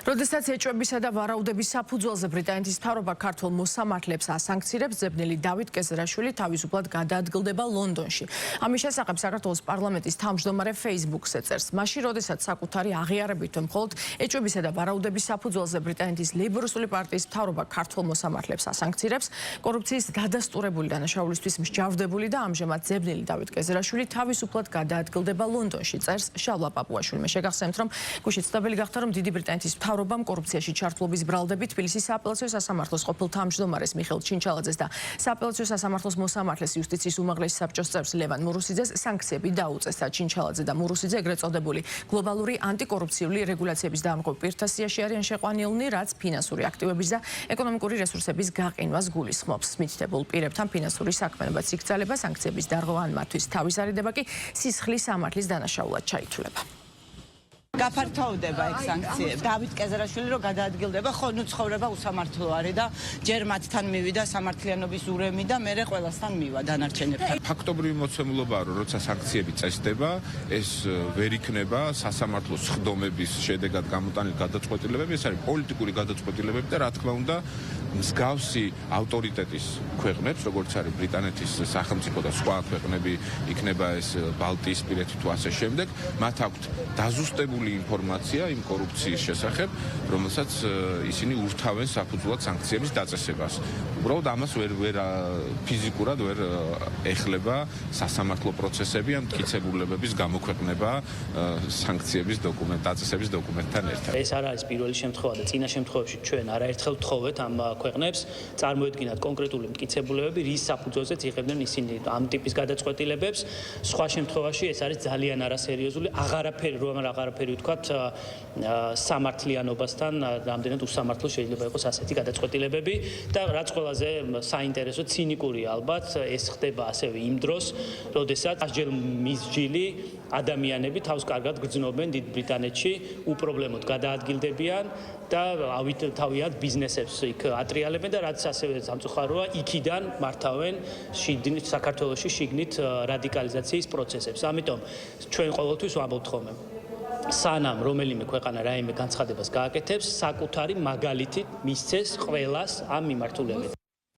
როდესაც ეჭვებისა და ვარაუდების საფუძველზე ბრიტანეთის მთავრობა ქართულ მოსამართლეებს ასანქცირებს, ძებნელი დავით კეზერაშვილი თავისუფლად გადაადგილდება ლონდონში. ამის შესახებ საქართველოს პარლამენტის თავმჯდომარე Facebook-ზე წერს. მაშინ, როდესაც საკუთარი აღიარებით მხოლოდ ეჭვებისა და ვარაუდების საფუძველზე ბრიტანეთის ლეიბორისტული პარტიის მთავრობა ქართულ მოსამართლეებს ასანქცირებს, კორუფციის დადასტურებული დანაშაულისთვის მსჯავრდებული და ამჟამად ძებნელი დავით კეზერაშვილი თავისუფლად გადაადგილდება ლონდონში, წერს შალვა პაპუაშვილმა. შეგახსენებთ, რომ გუშინ ცნობილი გახდა, რომ დიდი ბრიტანეთის მთავრობამ კორუფციაში ჩართულობის ბრალდებით თბილისის სააპელაციო სასამართლოს ყოფილ თავმჯდომარეს მიხეილ ჩინჩალაძეს და სააპელაციო სასამართლოს მოსამართლეს იუსტიციის უმაღლესი საბჭოს წევრს ლევან მურუსიძეს სანქციები დაუწეს და ჩინჩალაძე და მურუსიძე ეგრეთ წოდებული გლობალური ანტიკორუფციული რეგულაციების დამხმარე პირთა სიაში არიან შეყვანილნი, რაც ფინანსური აქტივების და ეკონომიკური რესურსების გაყინვას გულისხმობს. მითითებულ პირებთან ფინანსური საქმიანობაც იქცალება, სანქციების დარღვევა ან მათთვის თავისარიდება კი სისხლის სამართლის დანაშაულად ჩაითვლება. გაფართოვდება ეგ სანქციები. დავით კეზერაშვილი რო გადაადგილდება, ხო, ნუ ცხოვრება უსამართლო არის და ჯერ მათთან მივიდა სამართლიანობის ურემი და მერე ყველასთან მივა დანარჩენებთან. ფაქტობრივი მოცემულობაა, რომ როცა სანქციები წესდება, ეს ვერ იქნება სასამართლოს სხდომების შედეგად გამოტანილი გადაწყვეტილებები, ეს არის პოლიტიკური გადაწყვეტილებები და რა თქმა უნდა, მსგავსი ავტორიტეტის ქვეყნებს, როგორც არის ბრიტანეთის სახელმწიფო და სხვა ქვეყნები, იქნება ეს ბალტიისპირეთი თუ ასე შემდეგ, მათ აქვთ დაზუსტებული ინფორმაცია იმ კორუფციის შესახებ, რომელსაც ისინი ურთავენ საფუძვლად სანქციების დაწესებას. უბრალოდ ამას ვერ ფიზიკურად ვერ ეხლება სასამართლო პროცესები ან მტკიცებულებების გამოქვეყნება სანქციების დაწესების დოკუმენტთან ერთად. ეს არ არის პირველი შემთხვევა და წინა შემთხვევებში ჩვენ არაერთხელ ვთხოვეთ ამ ქვეყნებს წარმოედგინათ კონკრეტული მტკიცებულებები, რის საფუძველზეც იღებდნენ ისინი ამ ტიპის გადაწყვეტილებებს. სხვა შემთხვევაში ეს არის ძალიან არასერიოზული, აღარაფერი ვთქვათ, სამართლიანობასთან რამდენად უსამართლო შეიძლება იყოს ასეთი გადაწყვეტილებები და რაც ყველაზე საინტერესო ცინიკური ალბათ ეს ხდება ასევე იმ დროს, როდესაც ასჯერ მისჯილი ადამიანები თავს კარგად გრძნობენ დიდ ბრიტანეთში, უპრობლემოდ გადაადგილდებიან და თავიანთ ბიზნესებს იქ ატრიალებენ და რაც ასევე სამწუხაროა, იქიდან მართავენ საქართველოში შიგნით რადიკალიზაციის პროცესებს. ამიტომ ჩვენ ყოველთვის ვამბობთ ხოლმე, სანამ რომელიმე ქვეყანა რაიმე განცხადებას გააკეთებს, საკუთარი მაგალითით მისცეს ყველას ამ მიმართულებით.